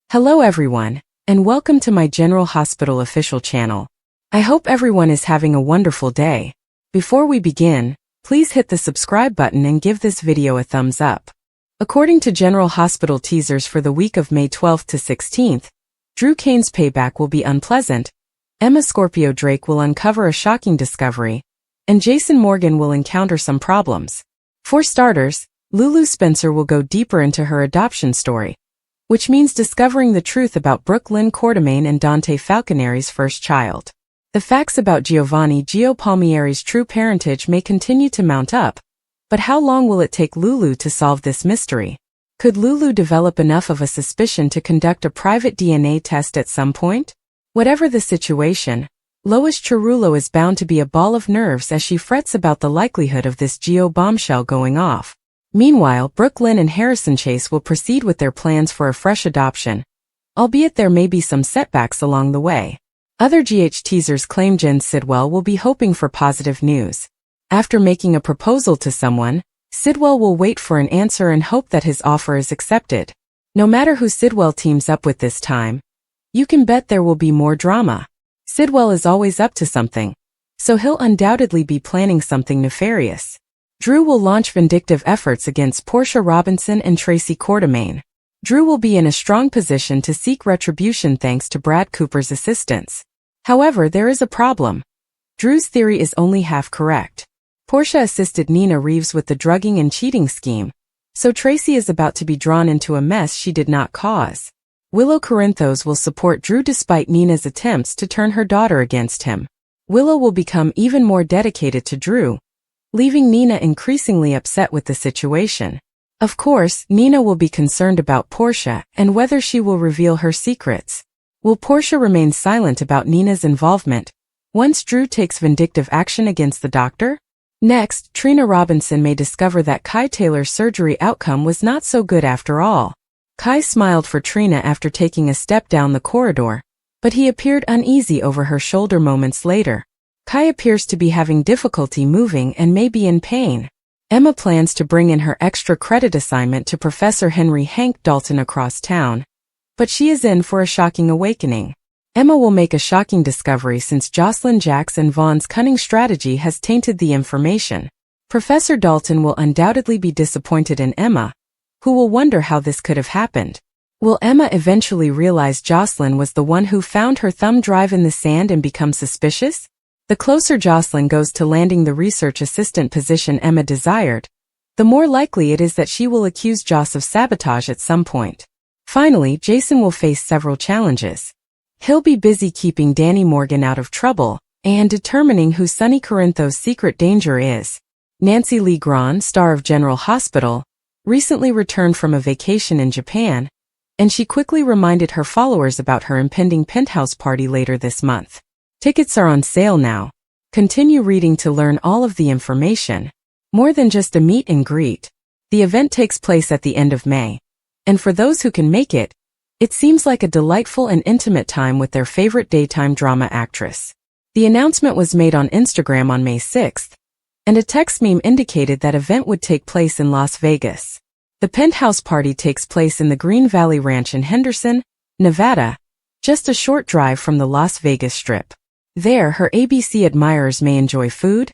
Hello everyone, and welcome to my General Hospital official channel. I hope everyone is having a wonderful day. Before we begin, please hit the subscribe button and give this video a thumbs up. According to General Hospital teasers for the week of May 12th to 16th, Drew Kane's payback will be unpleasant, Emma Scorpio Drake will uncover a shocking discovery, and Jason Morgan will encounter some problems. For starters, Lulu Spencer will go deeper into her adoption story, which means discovering the truth about Brooke Lynn Quartermaine and Dante Falconeri's first child. The facts about Giovanni Gio Palmieri's true parentage may continue to mount up, but how long will it take Lulu to solve this mystery? Could Lulu develop enough of a suspicion to conduct a private DNA test at some point? Whatever the situation, Lois Cerullo is bound to be a ball of nerves as she frets about the likelihood of this Gio bombshell going off. Meanwhile, Brooke Lynn and Harrison Chase will proceed with their plans for a fresh adoption, albeit there may be some setbacks along the way. Other GH teasers claim Jen Sidwell will be hoping for positive news. After making a proposal to someone, Sidwell will wait for an answer and hope that his offer is accepted. No matter who Sidwell teams up with this time, you can bet there will be more drama. Sidwell is always up to something, so he'll undoubtedly be planning something nefarious. Drew will launch vindictive efforts against Portia Robinson and Tracy Quartermaine. Drew will be in a strong position to seek retribution thanks to Brad Cooper's assistance. However, there is a problem. Drew's theory is only half correct. Portia assisted Nina Reeves with the drugging and cheating scheme, so Tracy is about to be drawn into a mess she did not cause. Willow Corinthos will support Drew despite Nina's attempts to turn her daughter against him. Willow will become even more dedicated to Drew, leaving Nina increasingly upset with the situation. Of course, Nina will be concerned about Portia and whether she will reveal her secrets. Will Portia remain silent about Nina's involvement once Drew takes vindictive action against the doctor? Next, Trina Robinson may discover that Kai Taylor's surgery outcome was not so good after all. Kai smiled for Trina after taking a step down the corridor, but he appeared uneasy over her shoulder moments later. Kai appears to be having difficulty moving and may be in pain. Emma plans to bring in her extra credit assignment to Professor Henry Hank Dalton across town, but she is in for a shocking awakening. Emma will make a shocking discovery since Jocelyn Jacks and Vaughn's cunning strategy has tainted the information. Professor Dalton will undoubtedly be disappointed in Emma, who will wonder how this could have happened. Will Emma eventually realize Jocelyn was the one who found her thumb drive in the sand and become suspicious? The closer Jocelyn goes to landing the research assistant position Emma desired, the more likely it is that she will accuse Joss of sabotage at some point. Finally, Jason will face several challenges. He'll be busy keeping Danny Morgan out of trouble and determining who Sonny Corinthos' secret danger is. Nancy Lee Grahn, star of General Hospital, recently returned from a vacation in Japan, and she quickly reminded her followers about her impending penthouse party later this month. Tickets are on sale now. Continue reading to learn all of the information. More than just a meet and greet. The event takes place at the end of May, and for those who can make it, it seems like a delightful and intimate time with their favorite daytime drama actress. The announcement was made on Instagram on May 6th, and a text meme indicated that event would take place in Las Vegas. The penthouse party takes place in the Green Valley Ranch in Henderson, Nevada, just a short drive from the Las Vegas Strip. There, her ABC admirers may enjoy food,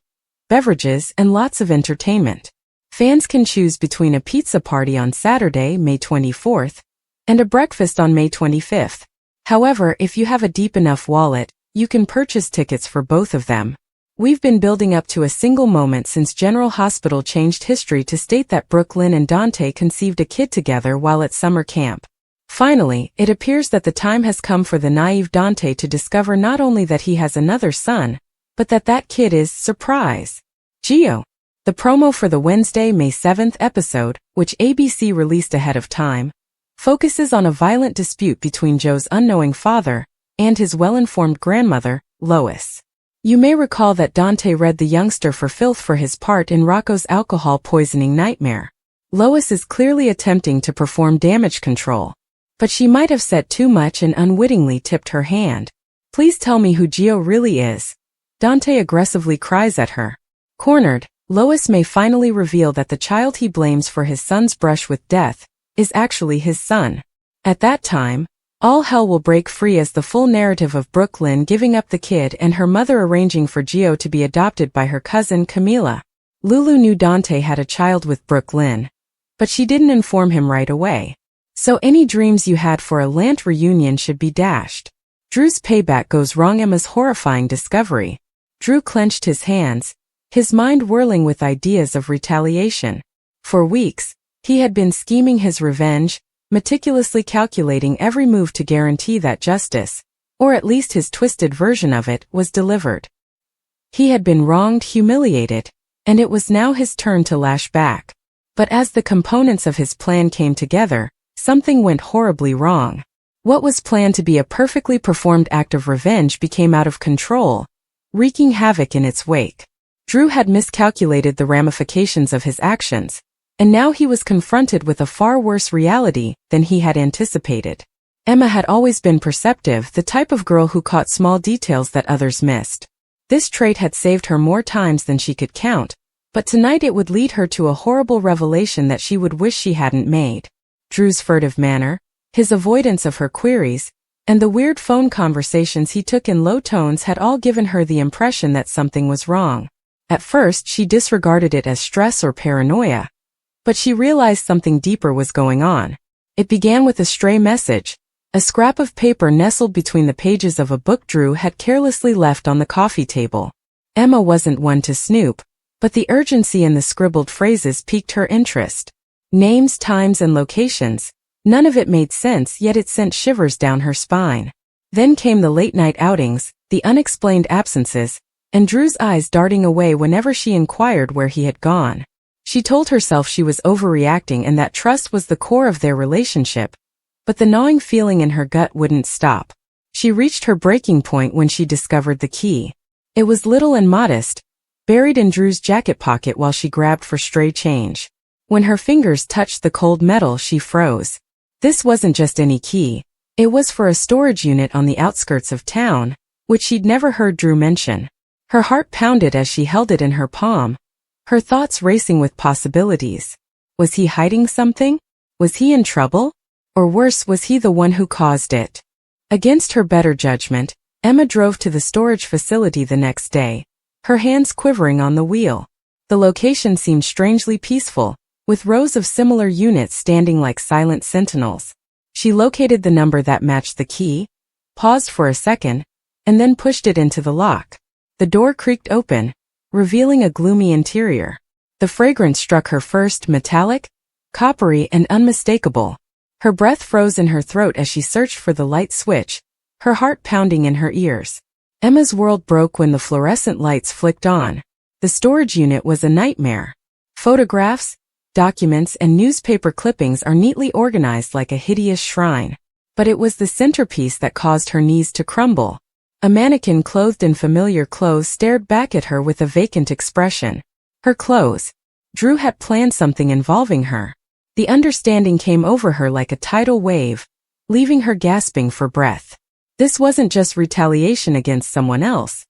beverages, and lots of entertainment. Fans can choose between a pizza party on Saturday, May 24th, and a breakfast on May 25th. However, if you have a deep enough wallet, you can purchase tickets for both of them. We've been building up to a single moment since General Hospital changed history to state that Brooke Lynn and Dante conceived a kid together while at summer camp. Finally, it appears that the time has come for the naive Dante to discover not only that he has another son, but that that kid is, surprise, Gio. The promo for the Wednesday, May 7th episode, which ABC released ahead of time, focuses on a violent dispute between Joe's unknowing father and his well-informed grandmother, Lois. You may recall that Dante read the youngster for filth for his part in Rocco's alcohol poisoning nightmare. Lois is clearly attempting to perform damage control, but she might have said too much and unwittingly tipped her hand. Please tell me who Gio really is. Dante aggressively cries at her. Cornered, Lois may finally reveal that the child he blames for his son's brush with death is actually his son. At that time, All hell will break free as the full narrative of Brooklyn giving up the kid and her mother arranging for Gio to be adopted by her cousin Camila. Lulu knew Dante had a child with Brooklyn, but she didn't inform him right away. So any dreams you had for a Lant reunion should be dashed. Drew's payback goes wrong. Emma's horrifying discovery. Drew clenched his hands, his mind whirling with ideas of retaliation. For weeks, he had been scheming his revenge, meticulously calculating every move to guarantee that justice, or at least his twisted version of it, was delivered. He had been wronged, humiliated, and it was now his turn to lash back. But as the components of his plan came together, something went horribly wrong. What was planned to be a perfectly performed act of revenge became out of control, wreaking havoc in its wake. Drew had miscalculated the ramifications of his actions, and now he was confronted with a far worse reality than he had anticipated. Emma had always been perceptive, the type of girl who caught small details that others missed. This trait had saved her more times than she could count, but tonight it would lead her to a horrible revelation that she would wish she hadn't made. Drew's furtive manner, his avoidance of her queries, and the weird phone conversations he took in low tones had all given her the impression that something was wrong. At first she disregarded it as stress or paranoia, but she realized something deeper was going on. It began with a stray message, a scrap of paper nestled between the pages of a book Drew had carelessly left on the coffee table. Emma wasn't one to snoop, but the urgency in the scribbled phrases piqued her interest. Names, times, and locations, none of it made sense, yet it sent shivers down her spine. Then came the late-night outings, the unexplained absences, and Drew's eyes darting away whenever she inquired where he had gone. She told herself she was overreacting and that trust was the core of their relationship, but the gnawing feeling in her gut wouldn't stop. She reached her breaking point when she discovered the key. It was little and modest, buried in Drew's jacket pocket while she grabbed for stray change. When her fingers touched the cold metal, she froze. This wasn't just any key. It was for a storage unit on the outskirts of town, which she'd never heard Drew mention. Her heart pounded as she held it in her palm, her thoughts racing with possibilities. Was he hiding something? Was he in trouble? Or worse, was he the one who caused it? Against her better judgment, Emma drove to the storage facility the next day, her hands quivering on the wheel. The location seemed strangely peaceful, with rows of similar units standing like silent sentinels. She located the number that matched the key, paused for a second, and then pushed it into the lock. The door creaked open, revealing a gloomy interior. The fragrance struck her first, metallic, coppery, and unmistakable. Her breath froze in her throat as she searched for the light switch, her heart pounding in her ears. Emma's world broke when the fluorescent lights flicked on. The storage unit was a nightmare. Photographs, documents, and newspaper clippings are neatly organized like a hideous shrine. But it was the centerpiece that caused her knees to crumble. A mannequin clothed in familiar clothes stared back at her with a vacant expression. Her clothes. Drew had planned something involving her. The understanding came over her like a tidal wave, leaving her gasping for breath. This wasn't just retaliation against someone else.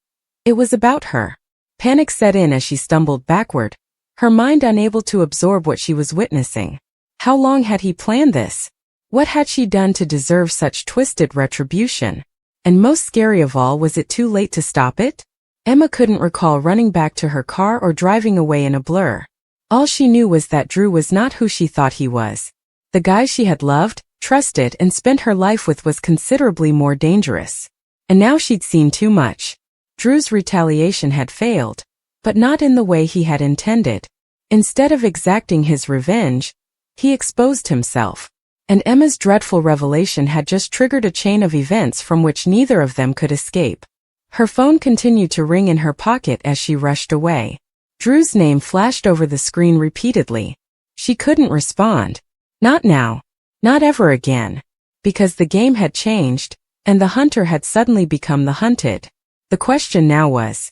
It was about her. Panic set in as she stumbled backward, her mind unable to absorb what she was witnessing. How long had he planned this? What had she done to deserve such twisted retribution? And most scary of all, was it too late to stop it? Emma couldn't recall running back to her car or driving away in a blur. All she knew was that Drew was not who she thought he was. The guy she had loved, trusted, and spent her life with was considerably more dangerous. And now she'd seen too much. Drew's retaliation had failed, but not in the way he had intended. Instead of exacting his revenge, he exposed himself. And Emma's dreadful revelation had just triggered a chain of events from which neither of them could escape. Her phone continued to ring in her pocket as she rushed away. Drew's name flashed over the screen repeatedly. She couldn't respond. Not now. Not ever again. Because the game had changed, and the hunter had suddenly become the hunted. The question now was,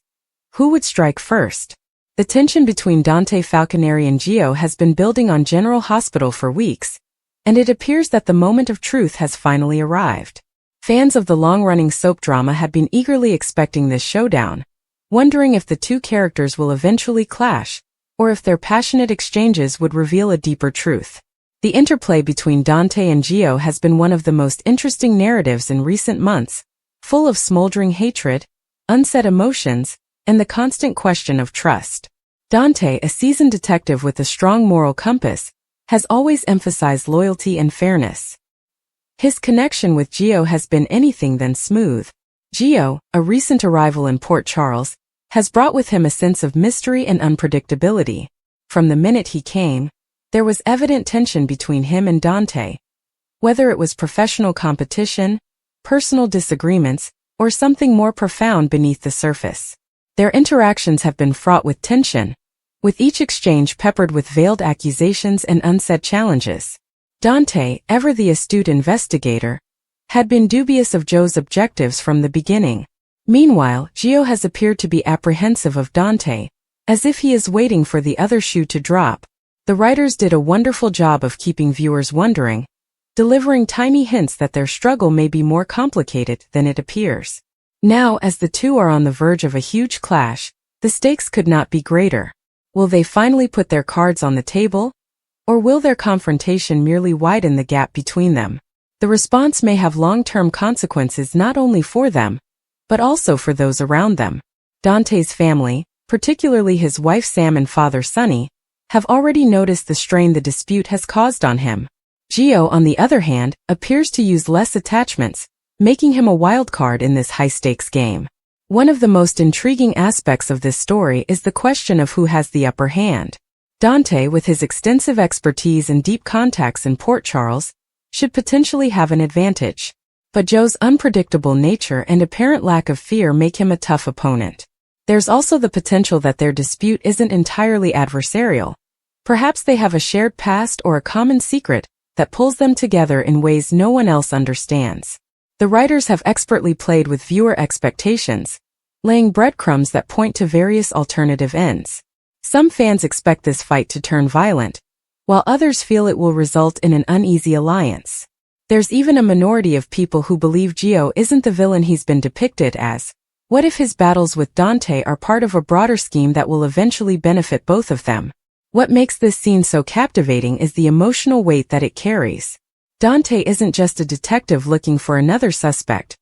who would strike first? The tension between Dante Falconeri and Gio has been building on General Hospital for weeks, and it appears that the moment of truth has finally arrived. Fans of the long-running soap drama had been eagerly expecting this showdown, wondering if the two characters will eventually clash, or if their passionate exchanges would reveal a deeper truth. The interplay between Dante and Gio has been one of the most interesting narratives in recent months, full of smoldering hatred, unsaid emotions, and the constant question of trust. Dante, a seasoned detective with a strong moral compass, has always emphasized loyalty and fairness. His connection with Gio has been anything than smooth. Gio, a recent arrival in Port Charles, has brought with him a sense of mystery and unpredictability. From the minute he came, there was evident tension between him and Dante. Whether it was professional competition, personal disagreements, or something more profound beneath the surface. Their interactions have been fraught with tension, with each exchange peppered with veiled accusations and unsaid challenges. Dante, ever the astute investigator, had been dubious of Joe's objectives from the beginning. Meanwhile, Gio has appeared to be apprehensive of Dante, as if he is waiting for the other shoe to drop. The writers did a wonderful job of keeping viewers wondering, delivering tiny hints that their struggle may be more complicated than it appears. Now, as the two are on the verge of a huge clash, the stakes could not be greater. Will they finally put their cards on the table? Or will their confrontation merely widen the gap between them? The response may have long-term consequences not only for them, but also for those around them. Dante's family, particularly his wife Sam and father Sonny, have already noticed the strain the dispute has caused on him. Gio, on the other hand, appears to use less attachments, making him a wild card in this high-stakes game. One of the most intriguing aspects of this story is the question of who has the upper hand. Dante, with his extensive expertise and deep contacts in Port Charles, should potentially have an advantage. But Joe's unpredictable nature and apparent lack of fear make him a tough opponent. There's also the potential that their dispute isn't entirely adversarial. Perhaps they have a shared past or a common secret that pulls them together in ways no one else understands. The writers have expertly played with viewer expectations, laying breadcrumbs that point to various alternative ends. Some fans expect this fight to turn violent, while others feel it will result in an uneasy alliance. There's even a minority of people who believe Gio isn't the villain he's been depicted as. What if his battles with Dante are part of a broader scheme that will eventually benefit both of them? What makes this scene so captivating is the emotional weight that it carries. Dante isn't just a detective looking for another suspect.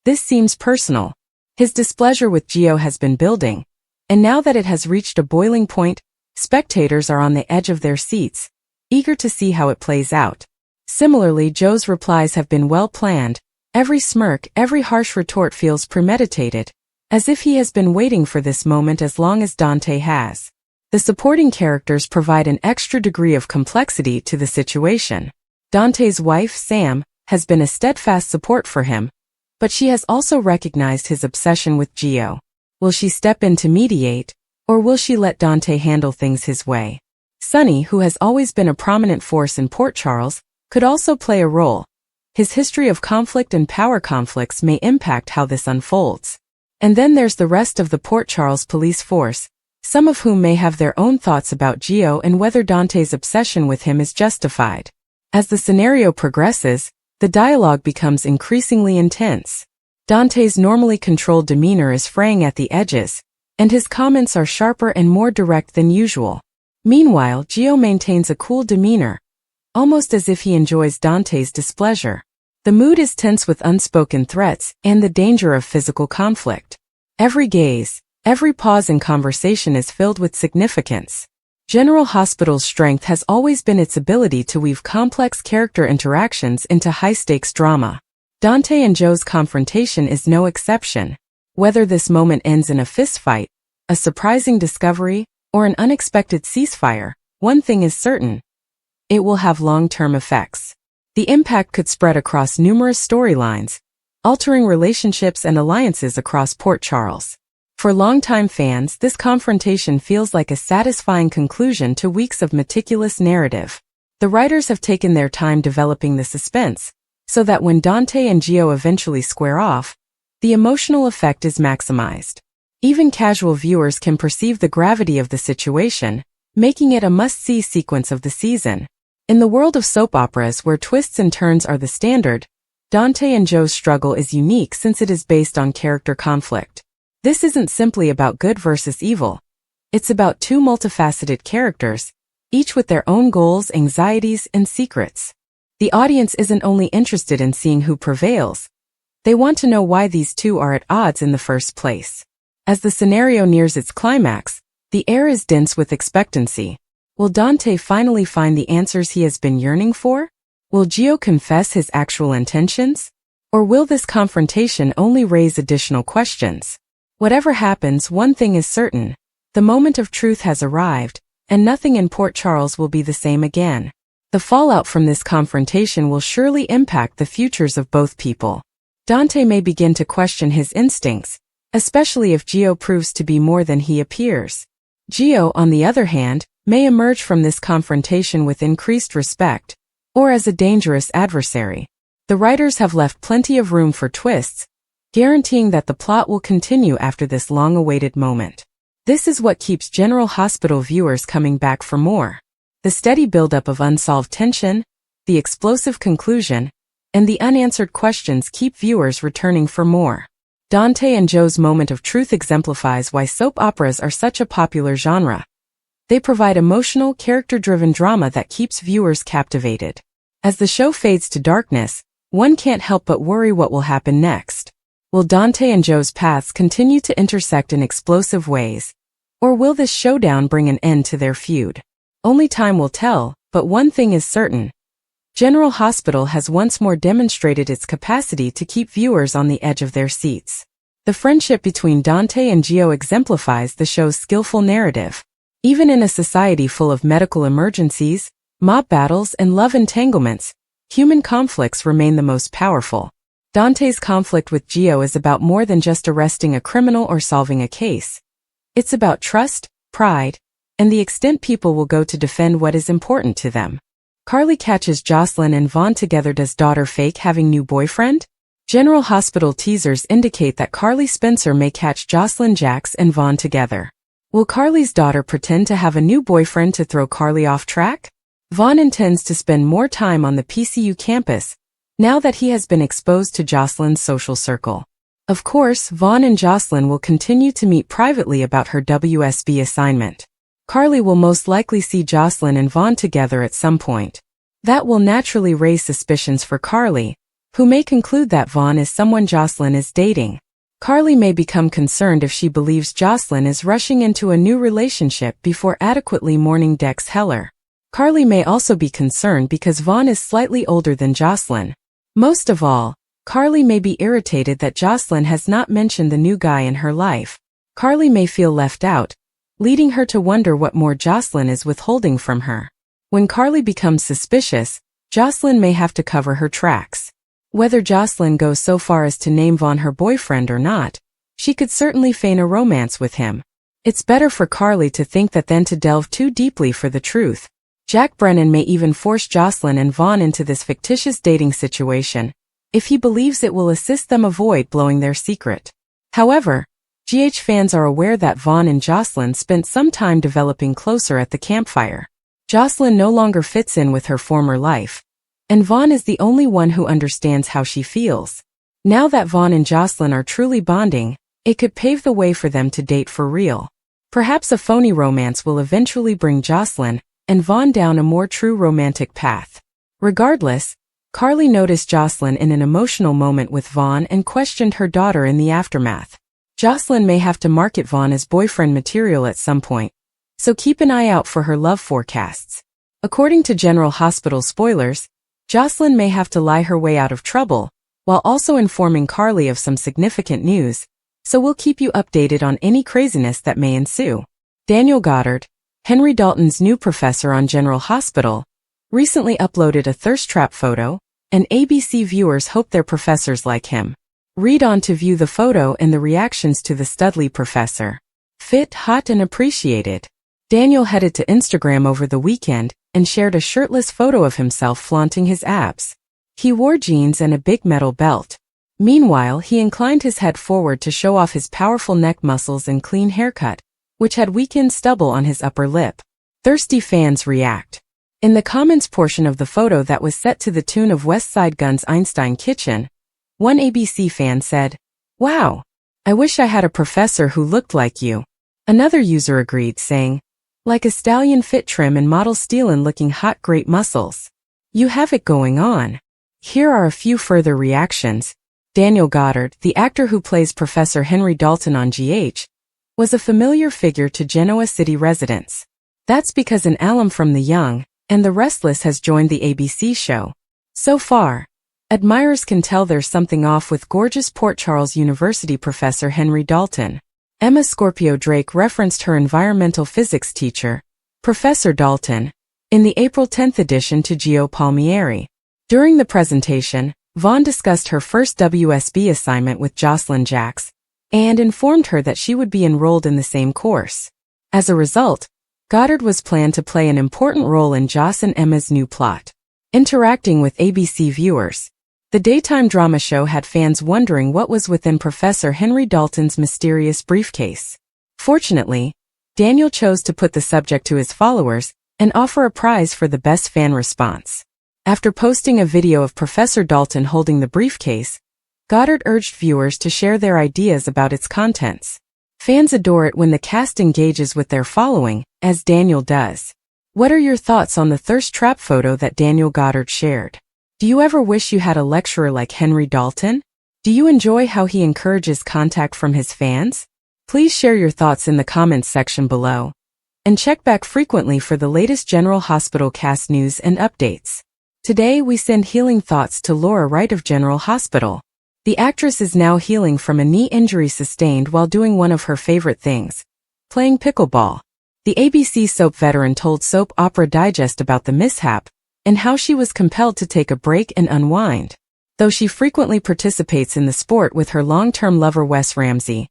This seems personal. His displeasure with Gio has been building, and now that it has reached a boiling point, spectators are on the edge of their seats, eager to see how it plays out. Similarly, Joe's replies have been well planned. Every smirk, every harsh retort feels premeditated, as if he has been waiting for this moment as long as Dante has. The supporting characters provide an extra degree of complexity to the situation. Dante's wife, Sam, has been a steadfast support for him, but she has also recognized his obsession with Gio. Will she step in to mediate, or will she let Dante handle things his way? Sonny, who has always been a prominent force in Port Charles, could also play a role. His history of conflict and power conflicts may impact how this unfolds. And then there's the rest of the Port Charles police force, some of whom may have their own thoughts about Gio and whether Dante's obsession with him is justified. As the scenario progresses, the dialogue becomes increasingly intense. Dante's normally controlled demeanor is fraying at the edges, and his comments are sharper and more direct than usual. Meanwhile, Gio maintains a cool demeanor, almost as if he enjoys Dante's displeasure. The mood is tense with unspoken threats and the danger of physical conflict. Every gaze, every pause in conversation is filled with significance. General Hospital's strength has always been its ability to weave complex character interactions into high-stakes drama. Dante and Joe's confrontation is no exception. Whether this moment ends in a fistfight, a surprising discovery, or an unexpected ceasefire, one thing is certain. It will have long-term effects. The impact could spread across numerous storylines, altering relationships and alliances across Port Charles. For longtime fans, this confrontation feels like a satisfying conclusion to weeks of meticulous narrative. The writers have taken their time developing the suspense, so that when Dante and Gio eventually square off, the emotional effect is maximized. Even casual viewers can perceive the gravity of the situation, making it a must-see sequence of the season. In the world of soap operas where twists and turns are the standard, Dante and Joe's struggle is unique since it is based on character conflict. This isn't simply about good versus evil. It's about two multifaceted characters, each with their own goals, anxieties, and secrets. The audience isn't only interested in seeing who prevails, they want to know why these two are at odds in the first place. As the scenario nears its climax, the air is dense with expectancy. Will Dante finally find the answers he has been yearning for? Will Gio confess his actual intentions? Or will this confrontation only raise additional questions? Whatever happens, one thing is certain. The moment of truth has arrived, and nothing in Port Charles will be the same again. The fallout from this confrontation will surely impact the futures of both people. Dante may begin to question his instincts, especially if Gio proves to be more than he appears. Gio, on the other hand, may emerge from this confrontation with increased respect, or as a dangerous adversary. The writers have left plenty of room for twists, guaranteeing that the plot will continue after this long-awaited moment. This is what keeps General Hospital viewers coming back for more. The steady buildup of unsolved tension, the explosive conclusion, and the unanswered questions keep viewers returning for more. Dante and Joe's moment of truth exemplifies why soap operas are such a popular genre. They provide emotional, character-driven drama that keeps viewers captivated. As the show fades to darkness, one can't help but worry what will happen next. Will Dante and Joe's paths continue to intersect in explosive ways? Or will this showdown bring an end to their feud? Only time will tell, but one thing is certain. General Hospital has once more demonstrated its capacity to keep viewers on the edge of their seats. The friendship between Dante and Gio exemplifies the show's skillful narrative. Even in a society full of medical emergencies, mob battles, and love entanglements, human conflicts remain the most powerful. Dante's conflict with Gio is about more than just arresting a criminal or solving a case. It's about trust, pride, and the extent people will go to defend what is important to them. Carly catches Jocelyn and Vaughn together. Does daughter fake having new boyfriend? General Hospital teasers indicate that Carly Spencer may catch Jocelyn, Jax, and Vaughn together. Will Carly's daughter pretend to have a new boyfriend to throw Carly off track? Vaughn intends to spend more time on the PCU campus, now that he has been exposed to Jocelyn's social circle. Of course, Vaughn and Jocelyn will continue to meet privately about her WSB assignment. Carly will most likely see Jocelyn and Vaughn together at some point. That will naturally raise suspicions for Carly, who may conclude that Vaughn is someone Jocelyn is dating. Carly may become concerned if she believes Jocelyn is rushing into a new relationship before adequately mourning Dex Heller. Carly may also be concerned because Vaughn is slightly older than Jocelyn. Most of all, Carly may be irritated that Jocelyn has not mentioned the new guy in her life. Carly may feel left out, leading her to wonder what more Jocelyn is withholding from her. When Carly becomes suspicious, Jocelyn may have to cover her tracks. Whether Jocelyn goes so far as to name Vaughn her boyfriend or not, she could certainly feign a romance with him. It's better for Carly to think that than to delve too deeply for the truth. Jack Brennan may even force Jocelyn and Vaughn into this fictitious dating situation, if he believes it will assist them avoid blowing their secret. However, GH fans are aware that Vaughn and Jocelyn spent some time developing closer at the campfire. Jocelyn no longer fits in with her former life, and Vaughn is the only one who understands how she feels. Now that Vaughn and Jocelyn are truly bonding, it could pave the way for them to date for real. Perhaps a phony romance will eventually bring Jocelyn and Vaughn down a more true romantic path. Regardless, Carly noticed Jocelyn in an emotional moment with Vaughn and questioned her daughter in the aftermath. Jocelyn may have to market Vaughn as boyfriend material at some point, so keep an eye out for her love forecasts. According to General Hospital spoilers, Jocelyn may have to lie her way out of trouble, while also informing Carly of some significant news, so we'll keep you updated on any craziness that may ensue. Daniel Goddard, Henry Dalton's new professor on General Hospital, recently uploaded a thirst trap photo, and ABC viewers hope their professors like him. Read on to view the photo and the reactions to the Studley professor. Fit, hot, and appreciated. Daniel headed to Instagram over the weekend and shared a shirtless photo of himself flaunting his abs. He wore jeans and a big metal belt. Meanwhile, he inclined his head forward to show off his powerful neck muscles and clean haircut, which had weekend stubble on his upper lip. Thirsty fans react. In the comments portion of the photo that was set to the tune of West Side Gun's Einstein Kitchen, one ABC fan said, "Wow, I wish I had a professor who looked like you." Another user agreed, saying, Like a stallion fit trim and model stealin' looking hot, great muscles. You have it going on. Here are a few further reactions. Daniel Goddard, the actor who plays Professor Henry Dalton on GH, was a familiar figure to Genoa City residents. That's because an alum from The Young and the Restless has joined the ABC show. So far, admirers can tell there's something off with gorgeous Port Charles University professor Henry Dalton. Emma Scorpio Drake referenced her environmental physics teacher, Professor Dalton, in the April 10th edition to Gio Palmieri. During the presentation, Vaughn discussed her first WSB assignment with Jocelyn Jacks and informed her that she would be enrolled in the same course. As a result, Goddard was planned to play an important role in Joss and Emma's new plot. Interacting with ABC viewers, the daytime drama show had fans wondering what was within Professor Henry Dalton's mysterious briefcase. Fortunately, Daniel chose to put the subject to his followers and offer a prize for the best fan response. After posting a video of Professor Dalton holding the briefcase, Goddard urged viewers to share their ideas about its contents. Fans adore it when the cast engages with their following, as Daniel does. What are your thoughts on the thirst trap photo that Daniel Goddard shared? Do you ever wish you had a lecturer like Henry Dalton? Do you enjoy how he encourages contact from his fans? Please share your thoughts in the comments section below. And check back frequently for the latest General Hospital cast news and updates. Today we send healing thoughts to Laura Wright of General Hospital. The actress is now healing from a knee injury sustained while doing one of her favorite things, playing pickleball. The ABC soap veteran told Soap Opera Digest about the mishap and how she was compelled to take a break and unwind. Though she frequently participates in the sport with her long-term lover Wes Ramsey,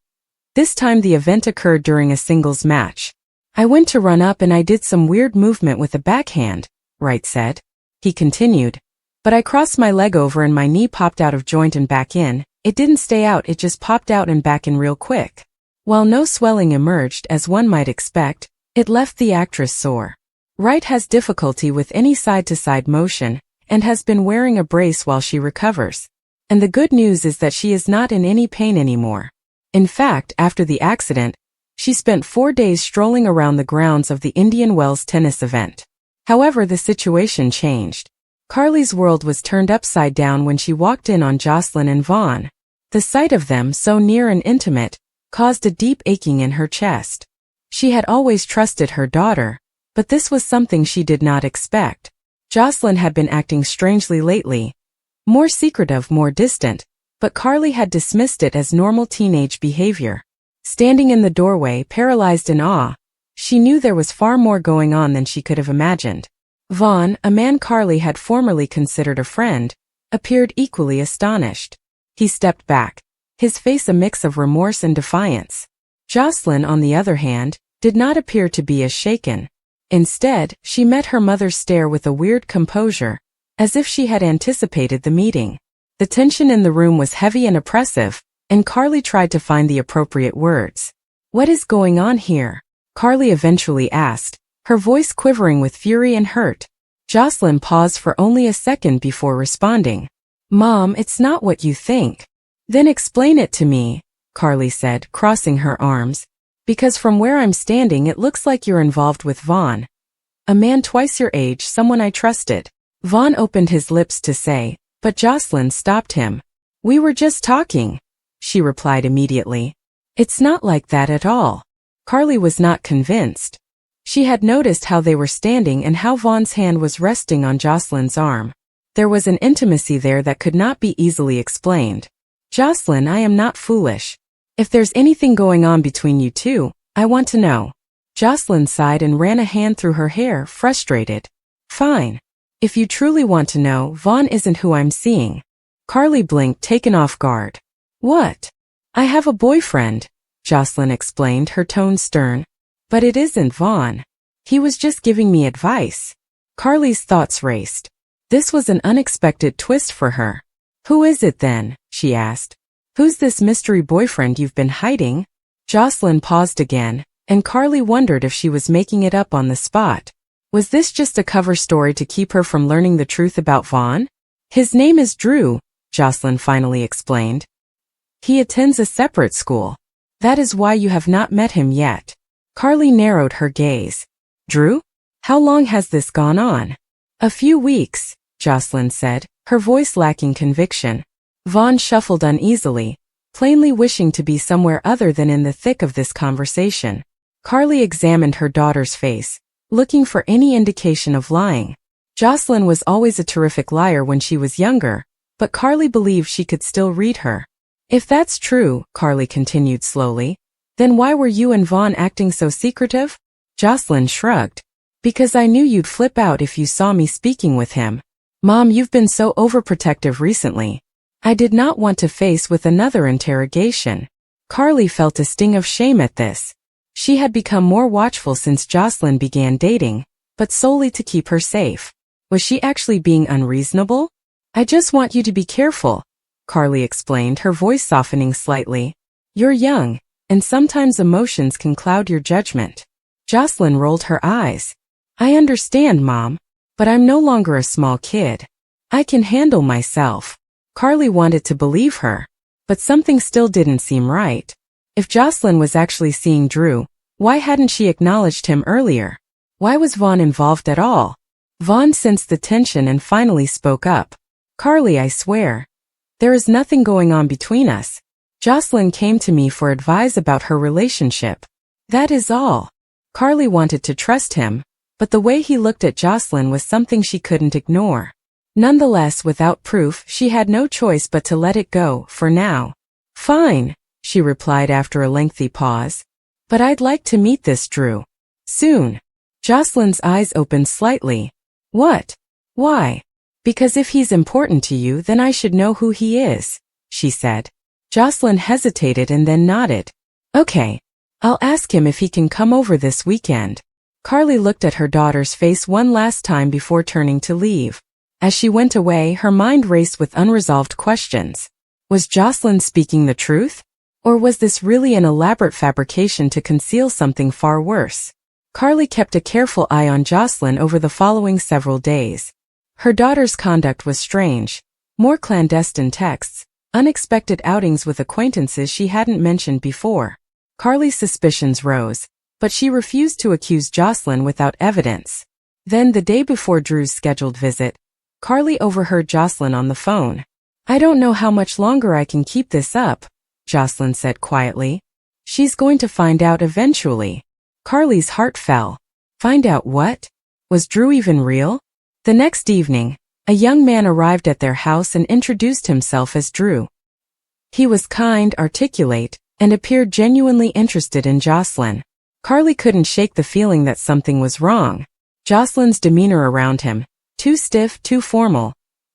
this time the event occurred during a singles match. I went to run up and I did some weird movement with a backhand, Wright said. He continued, but I crossed my leg over and my knee popped out of joint and back in. It didn't stay out, it just popped out and back in real quick. While no swelling emerged as one might expect, it left the actress sore. Wright has difficulty with any side-to-side motion and has been wearing a brace while she recovers. And the good news is that she is not in any pain anymore. In fact, after the accident, she spent 4 days strolling around the grounds of the Indian Wells tennis event. However, the situation changed. Carly's world was turned upside down when she walked in on Jocelyn and Vaughn. The sight of them, so near and intimate, caused a deep aching in her chest. She had always trusted her daughter, but this was something she did not expect. Jocelyn had been acting strangely lately, more secretive, more distant, but Carly had dismissed it as normal teenage behavior. Standing in the doorway, paralyzed in awe, she knew there was far more going on than she could have imagined. Vaughn, a man Carly had formerly considered a friend, appeared equally astonished. He stepped back, his face a mix of remorse and defiance. Jocelyn, on the other hand, did not appear to be as shaken. Instead, she met her mother's stare with a weird composure, as if she had anticipated the meeting. The tension in the room was heavy and oppressive, and Carly tried to find the appropriate words. "What is going on here?" Carly eventually asked, her voice quivering with fury and hurt. Jocelyn paused for only a second before responding. "Mom, it's not what you think." "Then explain it to me," Carly said, crossing her arms. "Because from where I'm standing it looks like you're involved with Vaughn. A man twice your age, someone I trusted." Vaughn opened his lips to say, but Jocelyn stopped him. "We were just talking," she replied immediately. "It's not like that at all." Carly was not convinced. She had noticed how they were standing and how Vaughn's hand was resting on Jocelyn's arm. There was an intimacy there that could not be easily explained. "Jocelyn, I am not foolish. If there's anything going on between you two, I want to know." Jocelyn sighed and ran a hand through her hair, frustrated. "Fine. If you truly want to know, Vaughn isn't who I'm seeing." Carly blinked, taken off guard. "What?" "I have a boyfriend," Jocelyn explained, her tone stern. "But it isn't Vaughn. He was just giving me advice." Carly's thoughts raced. This was an unexpected twist for her. "Who is it then?" she asked. "Who's this mystery boyfriend you've been hiding?" Jocelyn paused again, and Carly wondered if she was making it up on the spot. Was this just a cover story to keep her from learning the truth about Vaughn? "His name is Drew," Jocelyn finally explained. "He attends a separate school. That is why you have not met him yet." Carly narrowed her gaze. Drew? How long has this gone on? A few weeks, Jocelyn said, her voice lacking conviction. Vaughn shuffled uneasily, plainly wishing to be somewhere other than in the thick of this conversation. Carly examined her daughter's face, looking for any indication of lying. Jocelyn was always a terrific liar when she was younger, but Carly believed she could still read her. If that's true, Carly continued slowly, then why were you and Vaughn acting so secretive? Jocelyn shrugged. Because I knew you'd flip out if you saw me speaking with him. Mom, you've been so overprotective recently. I did not want to face with another interrogation. Carly felt a sting of shame at this. She had become more watchful since Jocelyn began dating, but solely to keep her safe. Was she actually being unreasonable? I just want you to be careful, Carly explained, her voice softening slightly. You're young, and sometimes emotions can cloud your judgment. Jocelyn rolled her eyes. I understand, Mom, but I'm no longer a small kid. I can handle myself. Carly wanted to believe her, but something still didn't seem right. If Jocelyn was actually seeing Drew, why hadn't she acknowledged him earlier? Why was Vaughn involved at all? Vaughn sensed the tension and finally spoke up. Carly, I swear, there is nothing going on between us. Jocelyn came to me for advice about her relationship. That is all. Carly wanted to trust him, but the way he looked at Jocelyn was something she couldn't ignore. Nonetheless, without proof, she had no choice but to let it go, for now. Fine, she replied after a lengthy pause. But I'd like to meet this Drew. Soon. Jocelyn's eyes opened slightly. What? Why? Because if he's important to you, then I should know who he is, she said. Jocelyn hesitated and then nodded. Okay. I'll ask him if he can come over this weekend. Carly looked at her daughter's face one last time before turning to leave. As she went away, her mind raced with unresolved questions. Was Jocelyn speaking the truth? Or was this really an elaborate fabrication to conceal something far worse? Carly kept a careful eye on Jocelyn over the following several days. Her daughter's conduct was strange. More clandestine texts, unexpected outings with acquaintances she hadn't mentioned before. Carly's suspicions rose, but she refused to accuse Jocelyn without evidence. Then, the day before Drew's scheduled visit, Carly overheard Jocelyn on the phone. I don't know how much longer I can keep this up, Jocelyn said quietly. She's going to find out eventually. Carly's heart fell. Find out what? Was Drew even real? The next evening, a young man arrived at their house and introduced himself as Drew. He was kind, articulate, and appeared genuinely interested in Jocelyn. Carly couldn't shake the feeling that something was wrong. Jocelyn's demeanor around him, too stiff, too formal,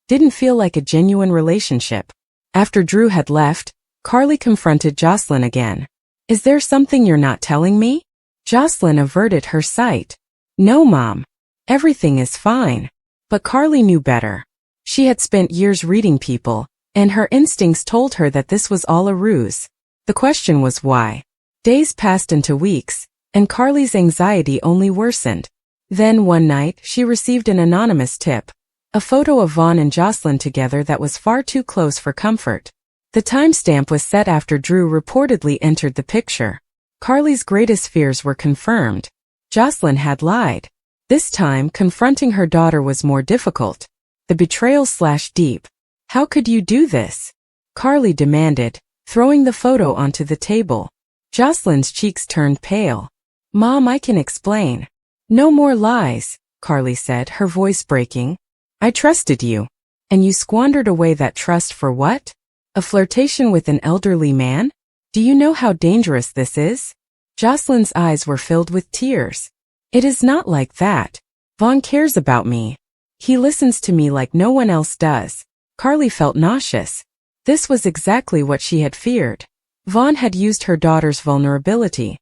didn't feel like a genuine relationship. After Drew had left, Carly confronted Jocelyn again. Is there something you're not telling me? Jocelyn averted her sight. No, Mom. Everything is fine. But Carly knew better. She had spent years reading people, and her instincts told her that this was all a ruse. The question was why. Days passed into weeks, and Carly's anxiety only worsened. Then one night, she received an anonymous tip. A photo of Vaughn and Jocelyn together that was far too close for comfort. The timestamp was set after Drew reportedly entered the picture. Carly's greatest fears were confirmed. Jocelyn had lied. This time, confronting her daughter was more difficult. The betrayal slashed deep. How could you do this? Carly demanded, throwing the photo onto the table. Jocelyn's cheeks turned pale. Mom, I can explain. No more lies, Carly said, her voice breaking. I trusted you. And you squandered away that trust for what? A flirtation with an elderly man? Do you know how dangerous this is? Jocelyn's eyes were filled with tears. It is not like that. Vaughn cares about me. He listens to me like no one else does. Carly felt nauseous. This was exactly what she had feared. Vaughn had used her daughter's vulnerability.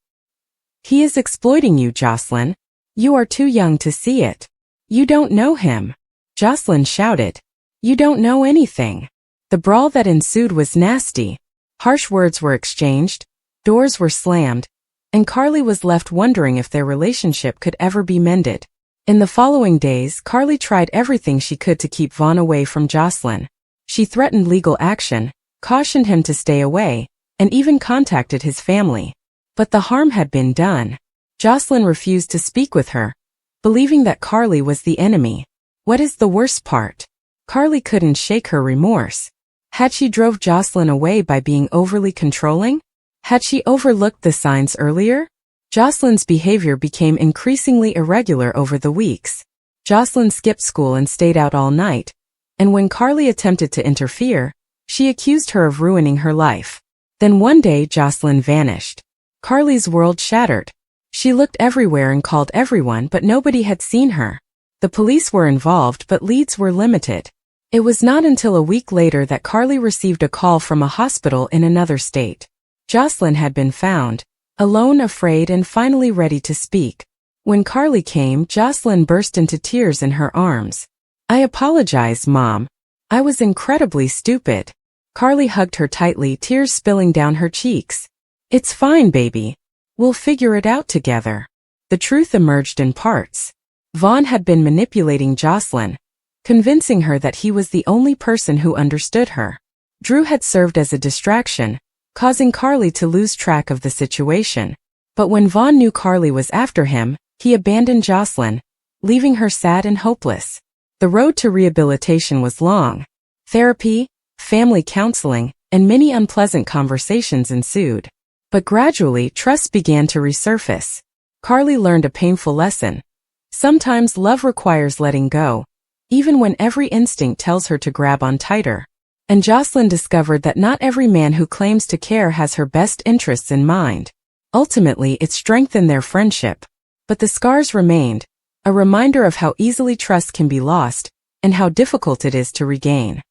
He is exploiting you, Jocelyn. You are too young to see it. You don't know him. Jocelyn shouted. You don't know anything. The brawl that ensued was nasty. Harsh words were exchanged, doors were slammed, and Carly was left wondering if their relationship could ever be mended. In the following days, Carly tried everything she could to keep Vaughn away from Jocelyn. She threatened legal action, cautioned him to stay away, and even contacted his family. But the harm had been done. Jocelyn refused to speak with her, believing that Carly was the enemy. What is the worst part? Carly couldn't shake her remorse. Had she drove Jocelyn away by being overly controlling? Had she overlooked the signs earlier? Jocelyn's behavior became increasingly irregular over the weeks. Jocelyn skipped school and stayed out all night, and when Carly attempted to interfere, she accused her of ruining her life. Then one day Jocelyn vanished. Carly's world shattered. She looked everywhere and called everyone, but nobody had seen her. The police were involved, but leads were limited. It was not until a week later that Carly received a call from a hospital in another state. Jocelyn had been found, alone, afraid, and finally ready to speak. When Carly came, Jocelyn burst into tears in her arms. "I apologize, Mom. I was incredibly stupid." Carly hugged her tightly, tears spilling down her cheeks. "It's fine, baby. We'll figure it out together." The truth emerged in parts. Vaughn had been manipulating Jocelyn, convincing her that he was the only person who understood her. Drew had served as a distraction, causing Carly to lose track of the situation. But when Vaughn knew Carly was after him, he abandoned Jocelyn, leaving her sad and hopeless. The road to rehabilitation was long. Therapy, family counseling, and many unpleasant conversations ensued. But gradually, trust began to resurface. Carly learned a painful lesson. Sometimes love requires letting go, even when every instinct tells her to grab on tighter. And Jocelyn discovered that not every man who claims to care has her best interests in mind. Ultimately, it strengthened their friendship. But the scars remained, a reminder of how easily trust can be lost, and how difficult it is to regain.